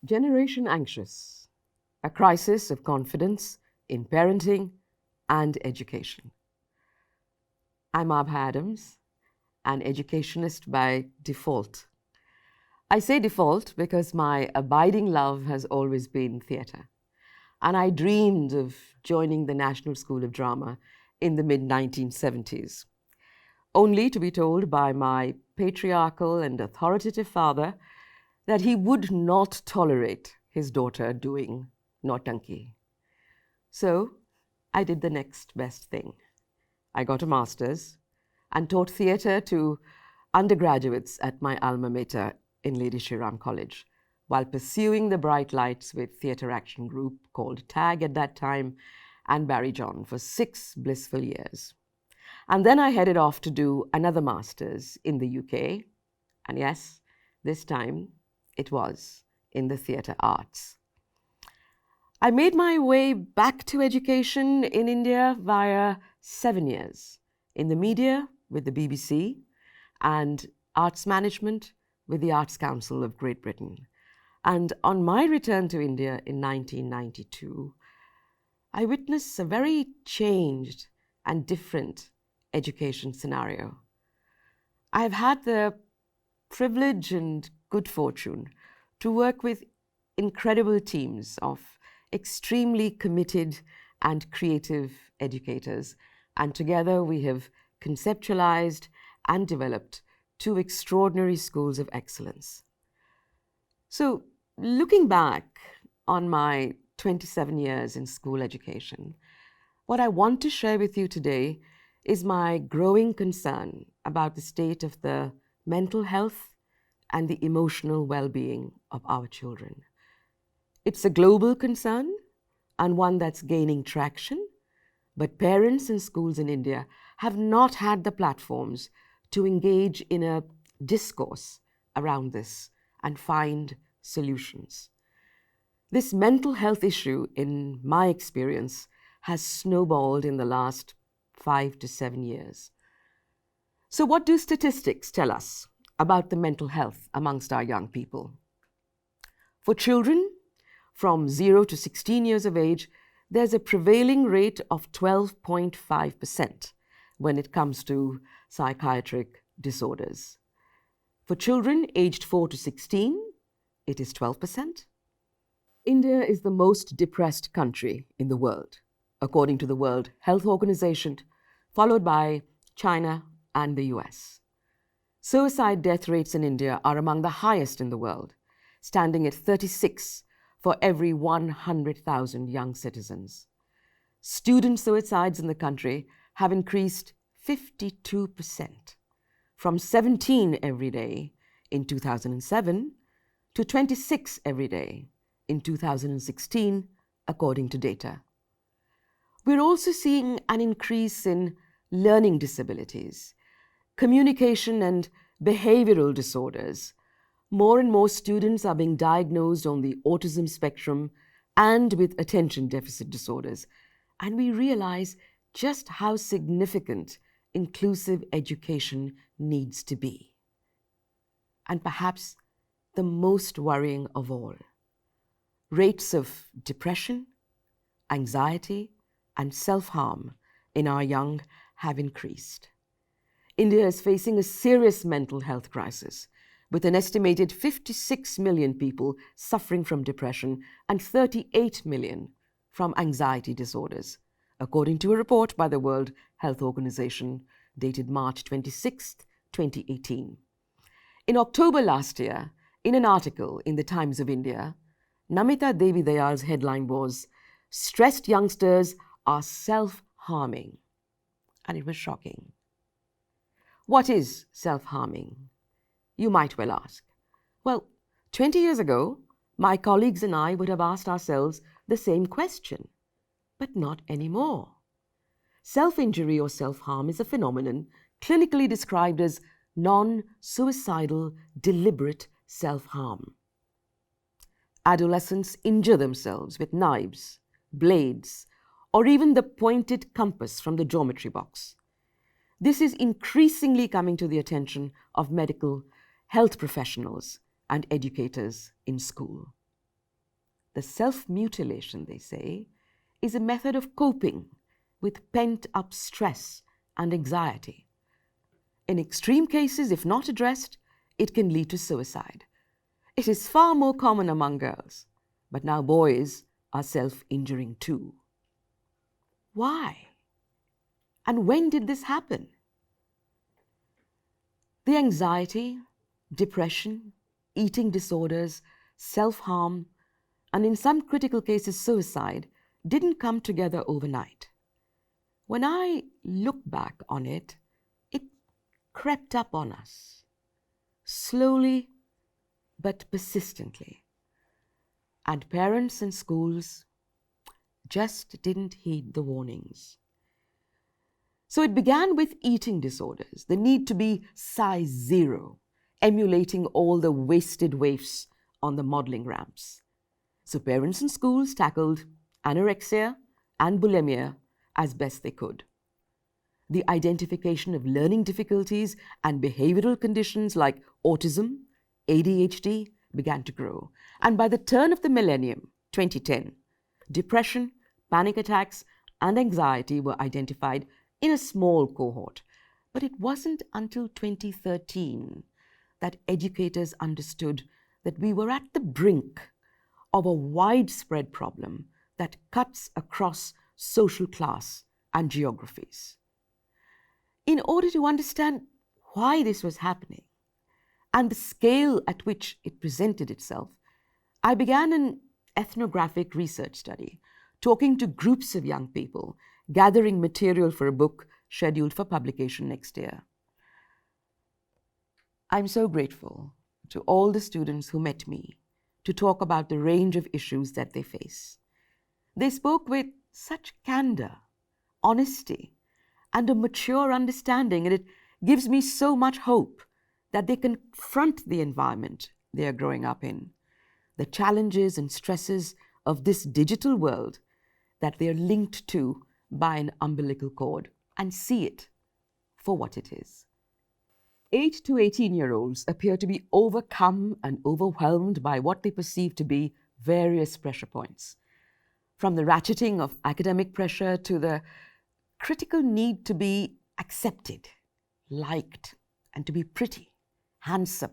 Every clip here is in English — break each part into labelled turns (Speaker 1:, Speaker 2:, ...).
Speaker 1: Generation Anxious, a crisis of confidence in parenting and education. I'm Abha Adams, an educationist by default. I say default because my abiding love has always been theatre, and I dreamed of joining the National School of Drama in the mid-1970s, only to be told by my patriarchal and authoritative father that he would not tolerate his daughter doing nautanki. So I did the next best thing. I got a master's and taught theatre to undergraduates at my alma mater in Lady Shri Ram College, while pursuing the bright lights with Theatre Action Group, called TAG at that time, and Barry John for 6 blissful years. And then I headed off to do another master's in the UK, and yes, this time it was in the theatre arts. I made my way back to education in India via 7 years in the media with the BBC and arts management with the Arts Council of Great Britain. And on my return to India in 1992, I witnessed a very changed and different education scenario. I've had the privilege and good fortune to work with incredible teams of extremely committed and creative educators, and together we have conceptualized and developed 2 extraordinary schools of excellence. So, looking back on my 27 years in school education, what I want to share with you today is my growing concern about the state of the mental health and the emotional well-being of our children. It's a global concern and one that's gaining traction, but parents and schools in India have not had the platforms to engage in a discourse around this and find solutions. This mental health issue, in my experience, has snowballed in the last 5 to 7 years. So what do statistics tell us about the mental health amongst our young people? For children from 0 to 16 years of age, there's a prevailing rate of 12.5% when it comes to psychiatric disorders. For children aged 4 to 16, it is 12%. India is the most depressed country in the world, according to the World Health Organization, followed by China and the US. Suicide death rates in India are among the highest in the world, standing at 36 for every 100,000 young citizens. Student suicides in the country have increased 52%, from 17 every day in 2007 to 26 every day in 2016, according to data. We're also seeing an increase in learning disabilities, communication and behavioral disorders. More and more students are being diagnosed on the autism spectrum and with attention deficit disorders. And we realize just how significant inclusive education needs to be. And perhaps the most worrying of all, rates of depression, anxiety, and self-harm in our young have increased. India is facing a serious mental health crisis, with an estimated 56 million people suffering from depression and 38 million from anxiety disorders, according to a report by the World Health Organization dated March 26, 2018. In October last year, in an article in the Times of India, Namita Devi Dayal's headline was, "Stressed youngsters are self-harming." And it was shocking. What is self-harming? You might well ask. Well, 20 years ago, my colleagues and I would have asked ourselves the same question, but not anymore. Self-injury or self-harm is a phenomenon clinically described as non-suicidal, deliberate self-harm. Adolescents injure themselves with knives, blades, or even the pointed compass from the geometry box. This is increasingly coming to the attention of medical health professionals and educators in school. The self-mutilation, they say, is a method of coping with pent-up stress and anxiety. In extreme cases, if not addressed, it can lead to suicide. It is far more common among girls, but now boys are self-injuring too. Why? And when did this happen? The anxiety, depression, eating disorders, self-harm, and in some critical cases suicide didn't come together overnight. When I look back on it, it crept up on us, slowly but persistently. And parents and schools just didn't heed the warnings. So it began with eating disorders, the need to be size 0, emulating all the wasted waifs on the modeling ramps. So parents and schools tackled anorexia and bulimia as best they could. The identification of learning difficulties and behavioral conditions like autism, ADHD began to grow. And by the turn of the millennium, 2010, depression, panic attacks, and anxiety were identified in a small cohort. But it wasn't until 2013 that educators understood that we were at the brink of a widespread problem that cuts across social class and geographies. In order to understand why this was happening and the scale at which it presented itself, I began an ethnographic research study, talking to groups of young people, gathering material for a book scheduled for publication next year. I'm so grateful to all the students who met me to talk about the range of issues that they face. They spoke with such candor, honesty, and a mature understanding, and it gives me so much hope that they confront the environment they are growing up in, the challenges and stresses of this digital world that they are linked to by an umbilical cord, and see it for what it is. 8 to 18-year-olds appear to be overcome and overwhelmed by what they perceive to be various pressure points, from the ratcheting of academic pressure to the critical need to be accepted, liked, and to be pretty, handsome,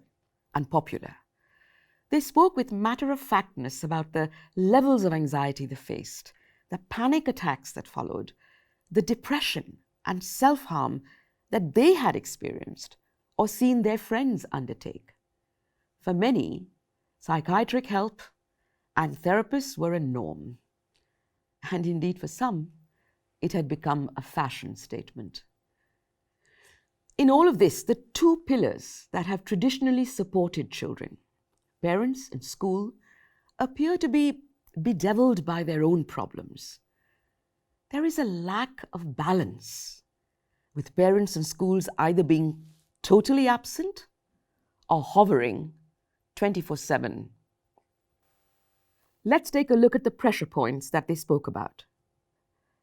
Speaker 1: and popular. They spoke with matter-of-factness about the levels of anxiety they faced, the panic attacks that followed, the depression and self-harm that they had experienced or seen their friends undertake. For many, psychiatric help and therapists were a norm. And indeed, for some, it had become a fashion statement. In all of this, the two pillars that have traditionally supported children, parents and school, appear to be bedeviled by their own problems. There is a lack of balance, with parents and schools either being totally absent or hovering 24/7. Let's take a look at the pressure points that they spoke about.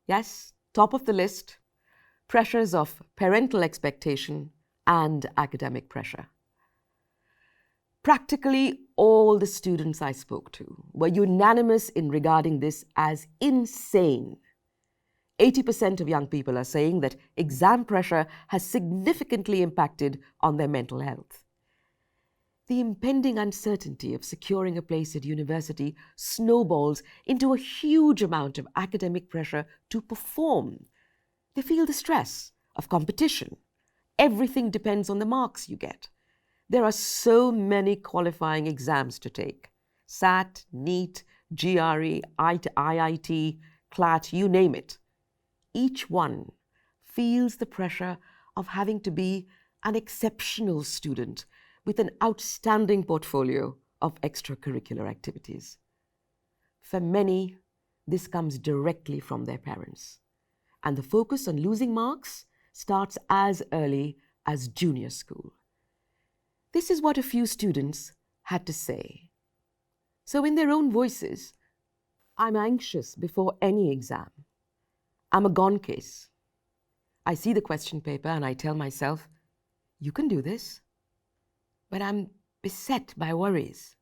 Speaker 1: Yes, top of the list, pressures of parental expectation and academic pressure. Practically all the students I spoke to were unanimous in regarding this as insane. 80% of young people are saying that exam pressure has significantly impacted on their mental health. The impending uncertainty of securing a place at university snowballs into a huge amount of academic pressure to perform. They feel the stress of competition. Everything depends on the marks you get. There are so many qualifying exams to take. SAT, NEET, GRE, IIT, CLAT, you name it. Each one feels the pressure of having to be an exceptional student with an outstanding portfolio of extracurricular activities. For many, this comes directly from their parents, and the focus on losing marks starts as early as junior school. This is what a few students had to say. So in their own voices, I'm anxious before any exam. I'm a gone case. I see the question paper and I tell myself, you can do this. But I'm beset by worries.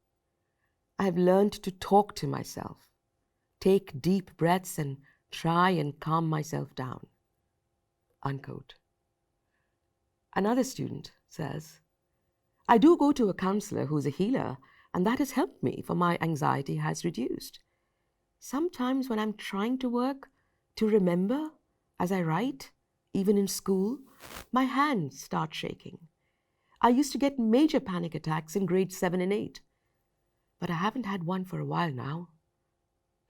Speaker 1: I have learned to talk to myself, take deep breaths and try and calm myself down. Unquote. Another student says, I do go to a counselor who's a healer, and that has helped me, for my anxiety has reduced. Sometimes when I'm trying to work, to remember as I write, even in school, my hands start shaking. I used to get major panic attacks in grades 7 and 8, but I haven't had one for a while now.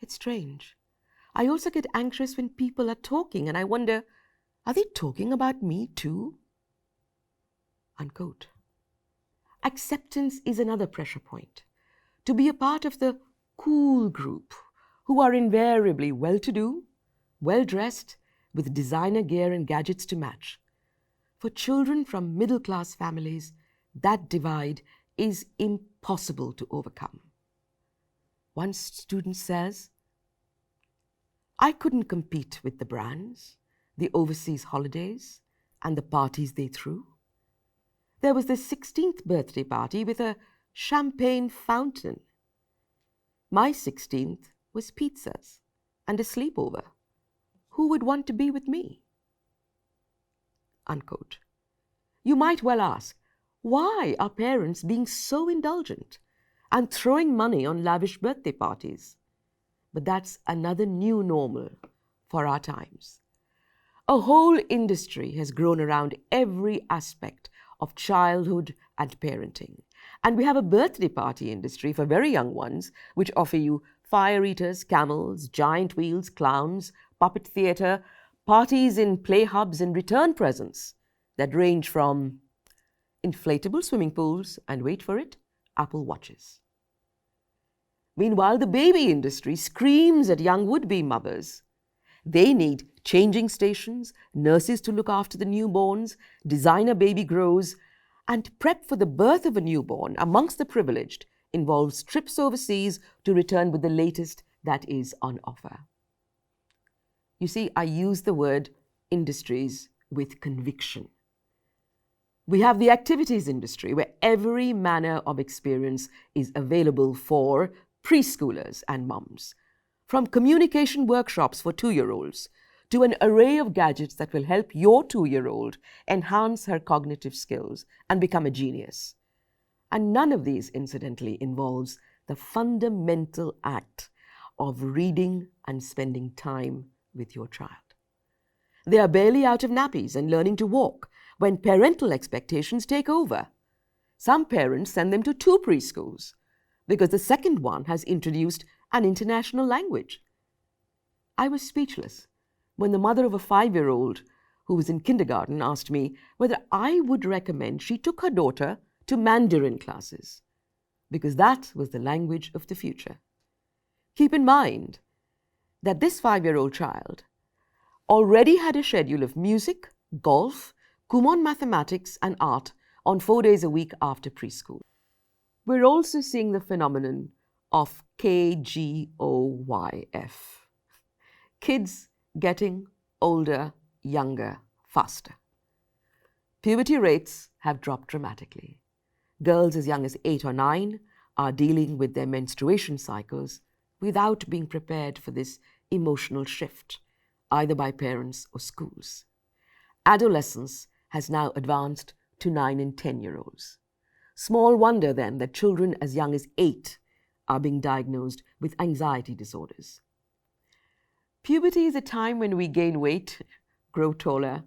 Speaker 1: It's strange. I also get anxious when people are talking, and I wonder, are they talking about me too? Unquote. Acceptance is another pressure point. To be a part of the cool group, who are invariably well-to-do, well-dressed, with designer gear and gadgets to match. For children from middle-class families, that divide is impossible to overcome. One student says, I couldn't compete with the brands, the overseas holidays, and the parties they threw. There was the 16th birthday party with a champagne fountain. My 16th was pizzas and a sleepover. Who would want to be with me? Unquote. You might well ask, why are parents being so indulgent and throwing money on lavish birthday parties? But that's another new normal for our times. A whole industry has grown around every aspect of childhood and parenting. And we have a birthday party industry for very young ones, which offer you fire eaters, camels, giant wheels, clowns, puppet theatre, parties in play hubs, and return presents that range from inflatable swimming pools and, wait for it, Apple Watches. Meanwhile, the baby industry screams at young would-be mothers. They need changing stations, nurses to look after the newborns, designer baby grows, and prep for the birth of a newborn amongst the privileged involves trips overseas to return with the latest that is on offer. You see, I use the word industries with conviction. We have the activities industry, where every manner of experience is available for preschoolers and mums, from communication workshops for 2-year-olds to an array of gadgets that will help your 2-year-old enhance her cognitive skills and become a genius. And none of these, incidentally, involves the fundamental act of reading and spending time with your child. They are barely out of nappies and learning to walk when parental expectations take over. Some parents send them to 2 preschools because the second one has introduced an international language. I was speechless when the mother of a 5-year-old who was in kindergarten asked me whether I would recommend she took her daughter to Mandarin classes, because that was the language of the future. Keep in mind that this 5-year-old child already had a schedule of music, golf, Kumon mathematics, and art on 4 days a week after preschool. We're also seeing the phenomenon of KGOYF. Kids getting older, younger, faster. Puberty rates have dropped dramatically. Girls as young as 8 or 9 are dealing with their menstruation cycles without being prepared for this emotional shift, either by parents or schools. Adolescence has now advanced to 9 and 10-year-olds. Small wonder then that children as young as 8 are being diagnosed with anxiety disorders. Puberty is a time when we gain weight, grow taller,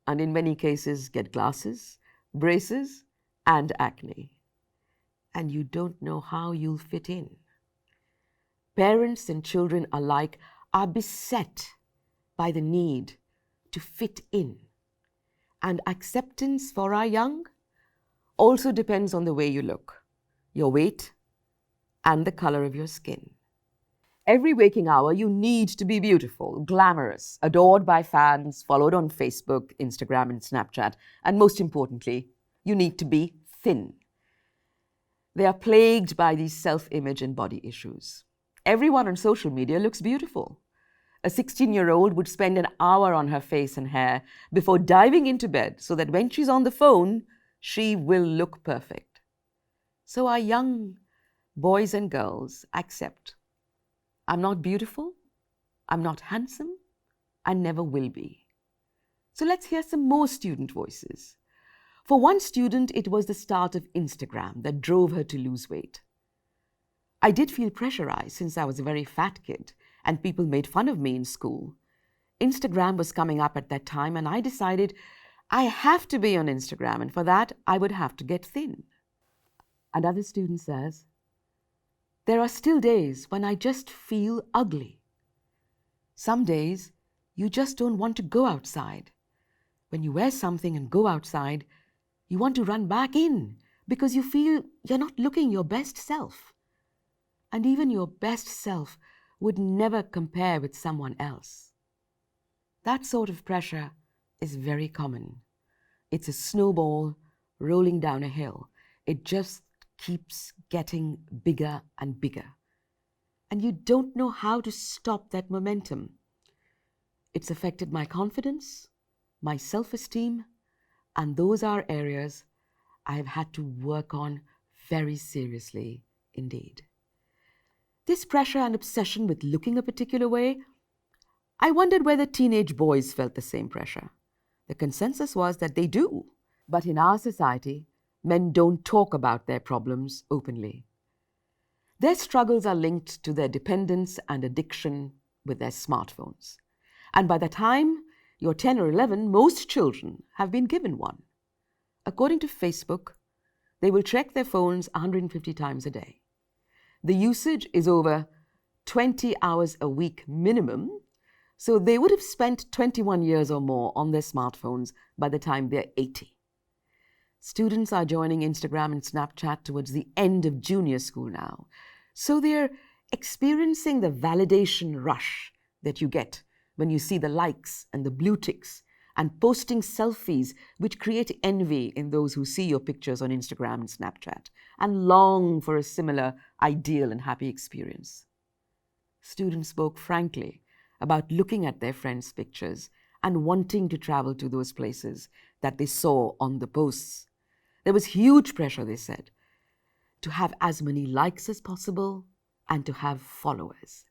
Speaker 1: and in many cases get glasses, braces, and acne. And you don't know how you'll fit in. Parents and children alike are beset by the need to fit in. And acceptance for our young also depends on the way you look, your weight, and the color of your skin. Every waking hour, you need to be beautiful, glamorous, adored by fans, followed on Facebook, Instagram, and Snapchat. And most importantly, you need to be thin. They are plagued by these self-image and body issues. Everyone on social media looks beautiful. A 16-year-old would spend an hour on her face and hair before diving into bed so that when she's on the phone, she will look perfect. So our young boys and girls, accept. I'm not beautiful, I'm not handsome, and never will be. So let's hear some more student voices. For one student, it was the start of Instagram that drove her to lose weight. I did feel pressurized since I was a very fat kid and people made fun of me in school. Instagram was coming up at that time and I decided I have to be on Instagram, and for that I would have to get thin. Another student says, there are still days when I just feel ugly. Some days you just don't want to go outside. When you wear something and go outside, you want to run back in because you feel you're not looking your best self. And even your best self would never compare with someone else. That sort of pressure is very common. It's a snowball rolling down a hill. It just keeps getting bigger and bigger. And you don't know how to stop that momentum. It's affected my confidence, my self-esteem, and those are areas I have had to work on very seriously indeed. This pressure and obsession with looking a particular way, I wondered whether teenage boys felt the same pressure. The consensus was that they do. But in our society, men don't talk about their problems openly. Their struggles are linked to their dependence and addiction with their smartphones. And by the time you're 10 or 11, most children have been given one. According to Facebook, they will check their phones 150 times a day. The usage is over 20 hours a week minimum, so they would have spent 21 years or more on their smartphones by the time they're 80. Students are joining Instagram and Snapchat towards the end of junior school now, so they're experiencing the validation rush that you get when you see the likes and the blue ticks and posting selfies which create envy in those who see your pictures on Instagram and Snapchat and long for a similar ideal and happy experience. Students spoke frankly about looking at their friends' pictures and wanting to travel to those places that they saw on the posts. There was huge pressure, they said, to have as many likes as possible and to have followers.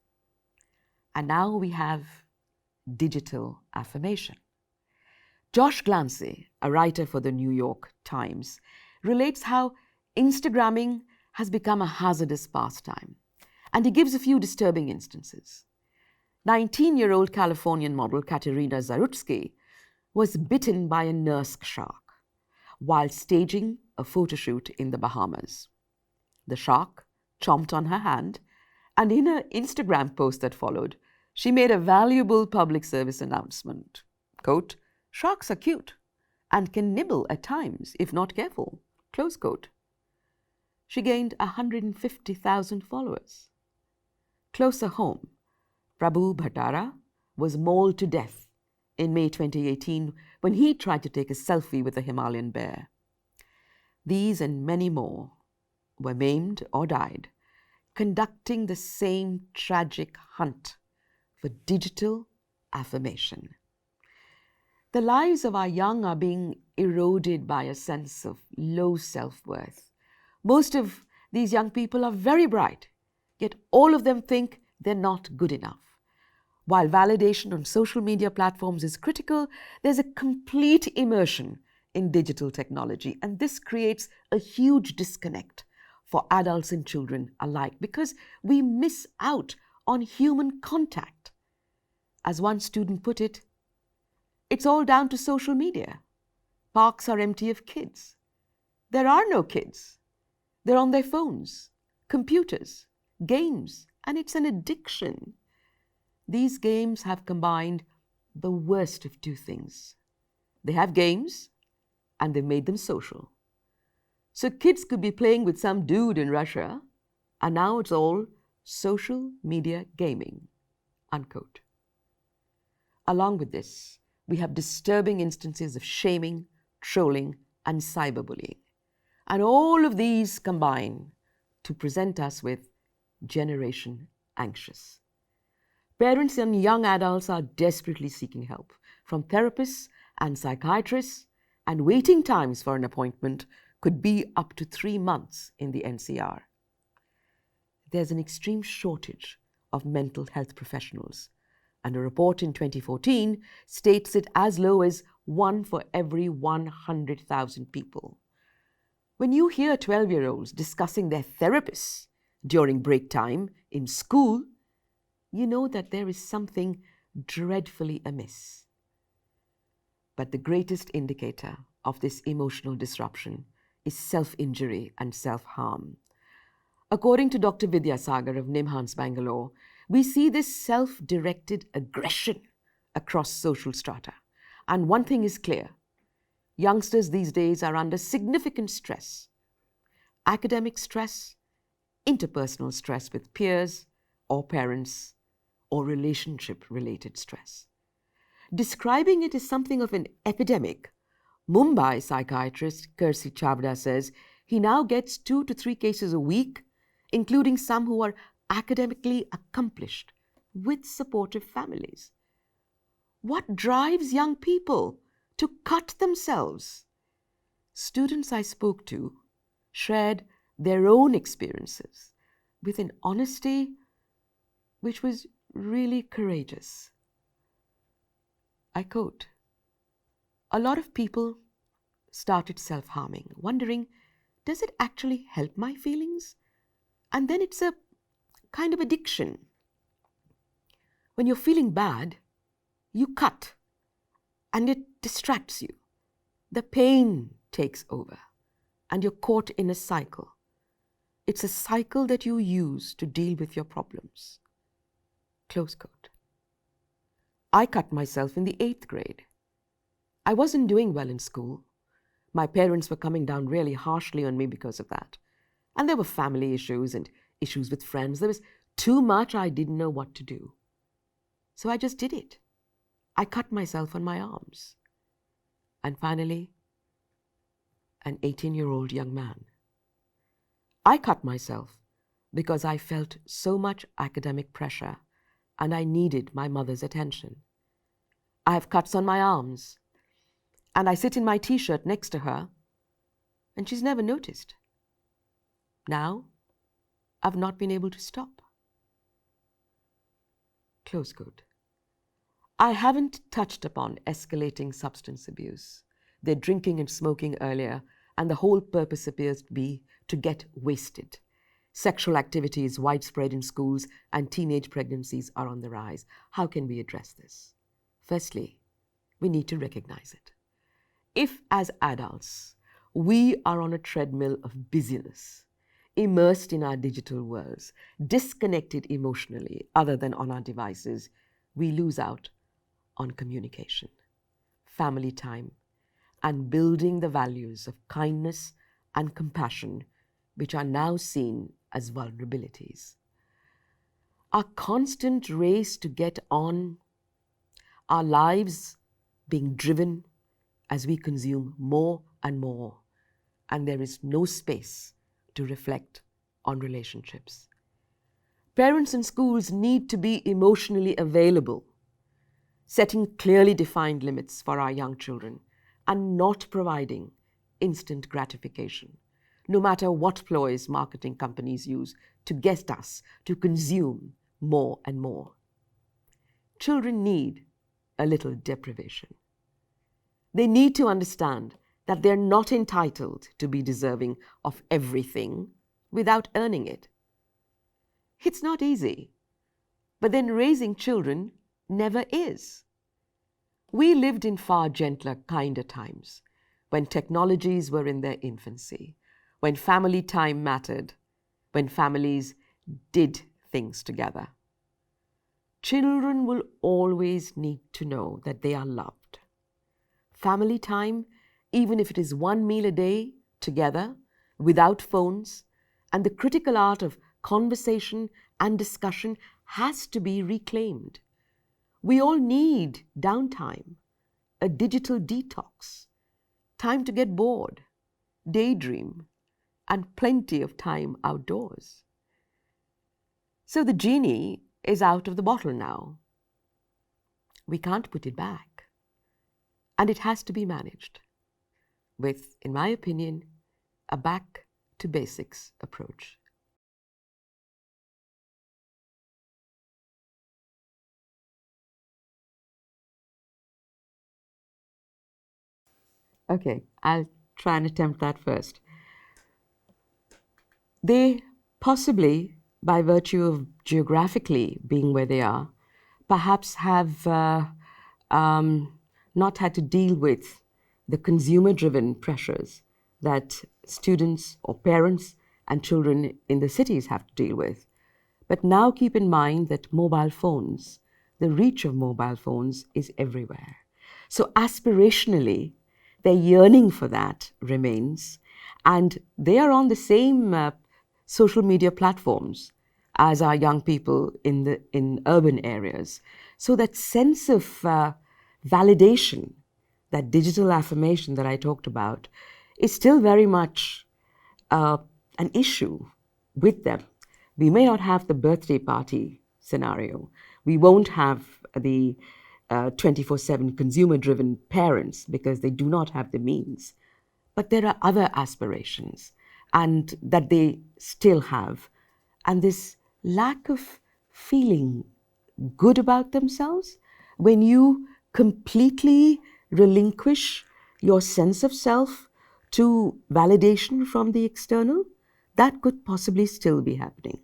Speaker 1: And now we have digital affirmation. Josh Glancy, a writer for the New York Times, relates how Instagramming has become a hazardous pastime, and he gives a few disturbing instances. 19-year-old Californian model Katerina Zarutsky was bitten by a nurse shark while staging a photo shoot in the Bahamas. The shark chomped on her hand, and in an Instagram post that followed, she made a valuable public service announcement. Quote, "Sharks are cute and can nibble at times if not careful." Close quote. She gained 150,000 followers. Closer home, Prabhu Bhattara was mauled to death in May 2018 when he tried to take a selfie with a Himalayan bear. These and many more were maimed or died, conducting the same tragic hunt for digital affirmation. The lives of our young are being eroded by a sense of low self-worth. Most of these young people are very bright, yet all of them think they're not good enough. While validation on social media platforms is critical, there's a complete immersion in digital technology, and this creates a huge disconnect for adults and children alike because we miss out on human contact. As one student put it, it's all down to social media. Parks are empty of kids. There are no kids. They're on their phones, computers, games, and it's an addiction. These games have combined the worst of two things. They have games, and they've made them social. So kids could be playing with some dude in Russia, and now it's all social media gaming, unquote. Along with this, we have disturbing instances of shaming, trolling, and cyberbullying. And all of these combine to present us with Generation Anxious. Parents and young adults are desperately seeking help from therapists and psychiatrists, and waiting times for an appointment could be up to 3 months in the NCR. there's an extreme shortage of mental health professionals, and a report in 2014 states it as low as 1 for every 100,000 people. When you hear 12-year-olds discussing their therapists during break time in school, you know that there is something dreadfully amiss. But the greatest indicator of this emotional disruption is self-injury and self-harm. According to Dr. Vidyasagar of Nimhans, Bangalore, we see this self-directed aggression across social strata. And one thing is clear: youngsters these days are under significant stress. Academic stress, interpersonal stress with peers or parents, or relationship-related stress. Describing it as something of an epidemic, Mumbai psychiatrist Kirsi Chavda says he now gets 2 to 3 cases a week, including some who are academically accomplished with supportive families. What drives young people to cut themselves? Students I spoke to shared their own experiences with an honesty which was really courageous. I quote, "A lot of people started self-harming, wondering, does it actually help my feelings? And then it's a kind of addiction. When you're feeling bad, you cut, and it distracts you. The pain takes over, and you're caught in a cycle. It's a cycle that you use to deal with your problems." Close quote. I cut myself in the 8th grade. I wasn't doing well in school. My parents were coming down really harshly on me because of that. And there were family issues and issues with friends. There was too much I didn't know what to do. So I just did it. I cut myself on my arms. And finally, an 18-year-old young man. I cut myself because I felt so much academic pressure and I needed my mother's attention. I have cuts on my arms, and I sit in my t-shirt next to her, and she's never noticed. Now, I've not been able to stop. Close quote. I haven't touched upon escalating substance abuse. They're drinking and smoking earlier, and the whole purpose appears to be to get wasted. Sexual activity is widespread in schools, and teenage pregnancies are on the rise. How can we address this? Firstly, we need to recognize it. If, as adults, we are on a treadmill of busyness, immersed in our digital worlds, disconnected emotionally other than on our devices, we lose out on communication, family time, and building the values of kindness and compassion, which are now seen as vulnerabilities. Our constant race to get on, our lives being driven as we consume more and more, and there is no space to reflect on relationships. Parents and schools need to be emotionally available, setting clearly defined limits for our young children and not providing instant gratification, no matter what ploys marketing companies use to get us to consume more and more. Children need a little deprivation. They need to understand that they're not entitled to be deserving of everything without earning it. It's not easy, but then raising children never is. We lived in far gentler, kinder times, when technologies were in their infancy, when family time mattered, when families did things together. Children will always need to know that they are loved. Family time, even if it is 1 meal a day together, without phones, and the critical art of conversation and discussion has to be reclaimed. We all need downtime, a digital detox, time to get bored, daydream, and plenty of time outdoors. So the genie is out of the bottle now. We can't put it back. And it has to be managed with, in my opinion, a back to basics approach. Okay, I'll try and attempt that first. They possibly, by virtue of geographically being where they are, perhaps have not had to deal with the consumer-driven pressures that students or parents and children in the cities have to deal with. But now keep in mind that mobile phones, the reach of mobile phones is everywhere. So aspirationally, their yearning for that remains, and they are on the same social media platforms as our young people in urban areas. So that sense of validation, that digital affirmation that I talked about, is still very much an issue with them. We may not have the birthday party scenario. We won't have the 24/7 consumer-driven parents because they do not have the means. But there are other aspirations and that they still have. And this lack of feeling good about themselves, when you completely relinquish your sense of self to validation from the external, that could possibly still be happening.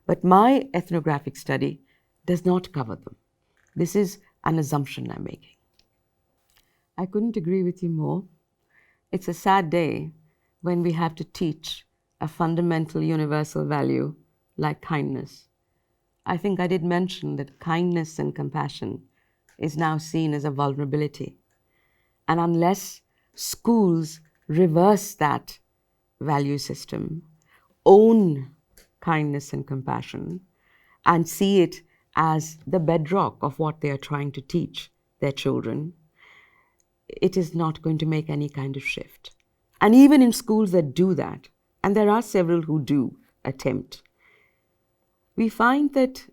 Speaker 1: But my ethnographic study does not cover them. This is an assumption I'm making. I couldn't agree with you more. It's a sad day when we have to teach a fundamental universal value like kindness. I think I did mention that kindness and compassion is now seen as a vulnerability. And unless schools reverse that value system, own kindness and compassion, and see it as the bedrock of what they are trying to teach their children, it is not going to make any kind of shift. And even in schools that do that, and there are several who do attempt, we find that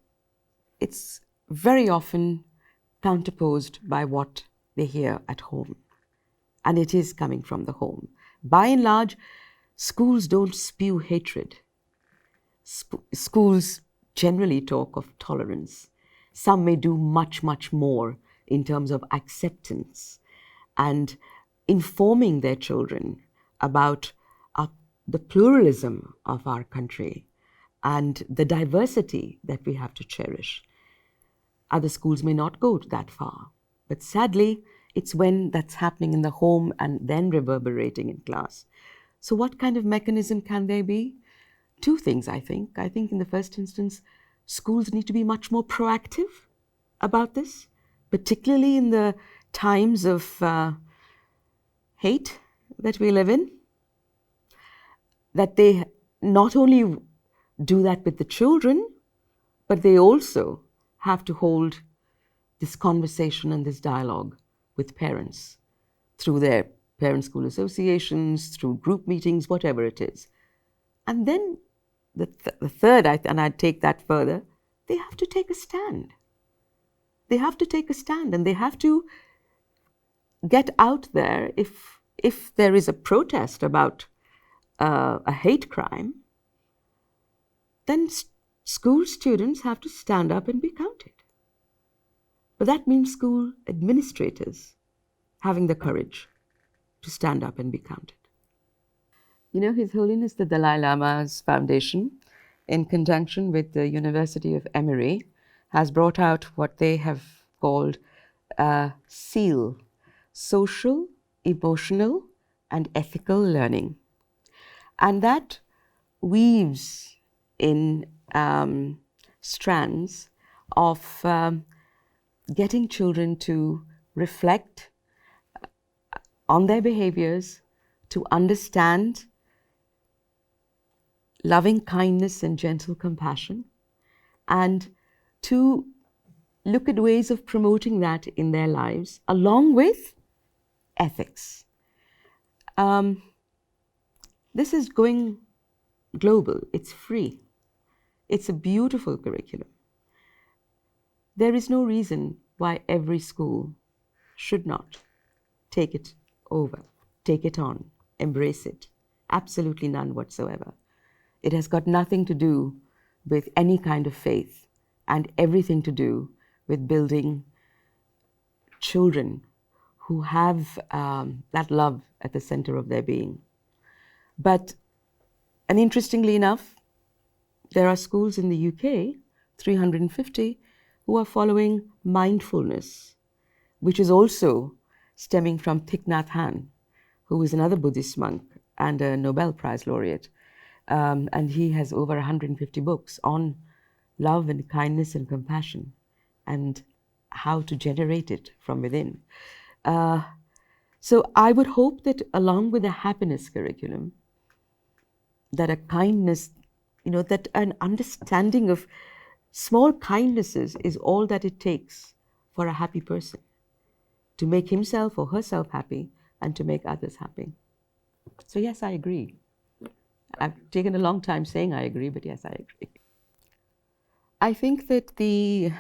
Speaker 1: it's very often counterposed by what they hear at home. And it is coming from the home. By and large, schools don't spew hatred. Schools generally talk of tolerance. Some may do much, much more in terms of acceptance and informing their children about the pluralism of our country and the diversity that we have to cherish. Other schools may not go that far, but sadly, it's when that's happening in the home and then reverberating in class. So what kind of mechanism can there be? Two things, I think. I think in the first instance, schools need to be much more proactive about this, particularly in the times of hate that we live in, that they not only do that with the children, but they also have to hold this conversation and this dialogue with parents through their parent-school associations, through group meetings, whatever it is. And then the third, and I'd take that further, they have to take a stand. They have to take a stand, and they have to get out there if there is a protest about a hate crime, then school students have to stand up and be counted. But that means school administrators having the courage to stand up and be counted. You know, His Holiness the Dalai Lama's foundation, in conjunction with the University of Emory, has brought out what they have called SEAL, Social, Emotional, and Ethical Learning. And that weaves in strands of getting children to reflect on their behaviors, to understand loving kindness and gentle compassion, and to look at ways of promoting that in their lives, along with ethics. This is going global. It's free. It's a beautiful curriculum. There is no reason why every school should not take it over, take it on, embrace it. Absolutely none whatsoever. It has got nothing to do with any kind of faith and everything to do with building children who have that love at the center of their being. And interestingly enough, there are schools in the UK, 350, who are following mindfulness, which is also stemming from Thich Nhat Hanh, who is another Buddhist monk and a Nobel Prize laureate. And he has over 150 books on love and kindness and compassion and how to generate it from within. So I would hope that along with the happiness curriculum, that a kindness, that an understanding of small kindnesses is all that it takes for a happy person to make himself or herself happy and to make others happy. So yes, I agree. I've taken a long time saying I agree, but yes, I agree. I think that the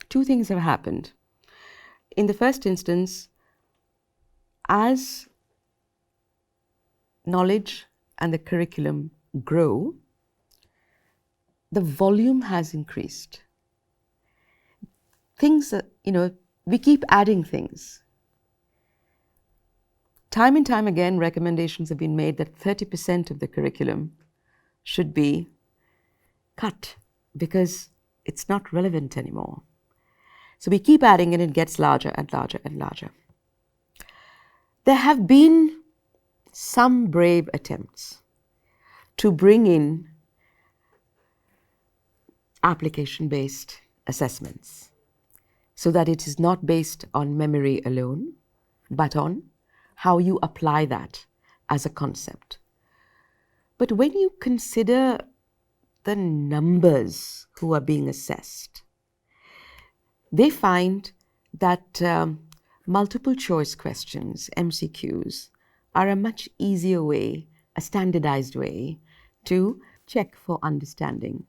Speaker 1: two things have happened. In the first instance, as knowledge and the curriculum grow, the volume has increased. Things, we keep adding things. Time and time again, recommendations have been made that 30% of the curriculum should be cut because it's not relevant anymore. So we keep adding and it gets larger and larger and larger. There have been some brave attempts to bring in application-based assessments so that it is not based on memory alone, but on how you apply that as a concept. But when you consider the numbers who are being assessed, they find that multiple choice questions, MCQs, are a much easier way, a standardized way to check for understanding.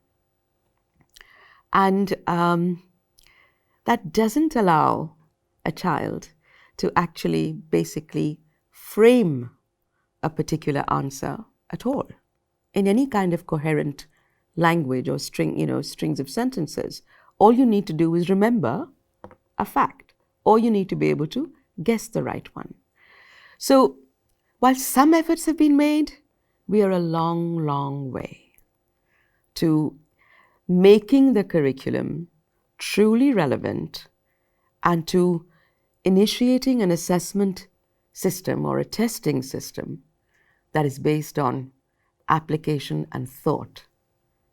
Speaker 1: And that doesn't allow a child to actually basically frame a particular answer at all in any kind of coherent language or strings of sentences. All you need to do is remember a fact, or you need to be able to guess the right one. So while some efforts have been made, we are a long, long way to making the curriculum truly relevant and to initiating an assessment system or a testing system that is based on application and thought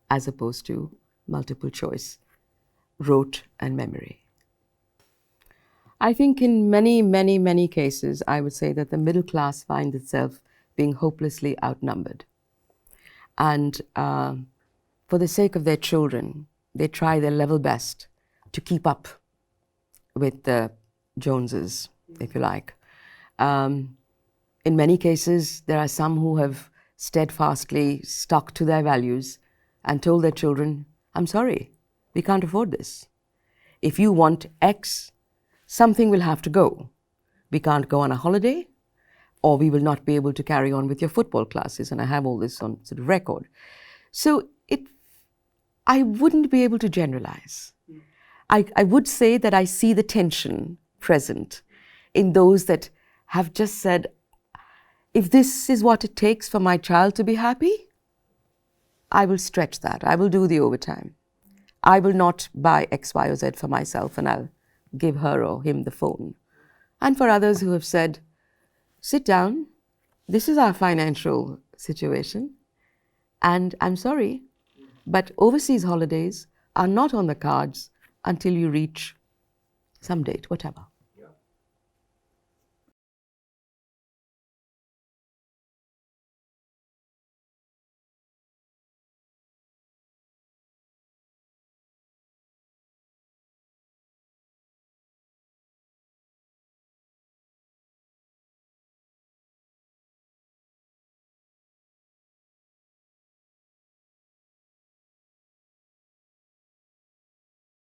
Speaker 1: as opposed to multiple choice, rote and memory. I think in many, many, many cases, I would say that the middle class finds itself being hopelessly outnumbered. And for the sake of their children, they try their level best to keep up with the Joneses, if you like. In many cases, there are some who have steadfastly stuck to their values and told their children, I'm sorry, we can't afford this. If you want X, something will have to go. We can't go on a holiday, or we will not be able to carry on with your football classes. And I have all this on sort of record. So I wouldn't be able to generalize. I would say that I see the tension present in those that have just said, if this is what it takes for my child to be happy, I will stretch that. I will do the overtime. I will not buy X, Y, or Z for myself, and I'll give her or him the phone. And for others who have said, sit down, this is our financial situation, and I'm sorry, but overseas holidays are not on the cards until you reach some date, whatever.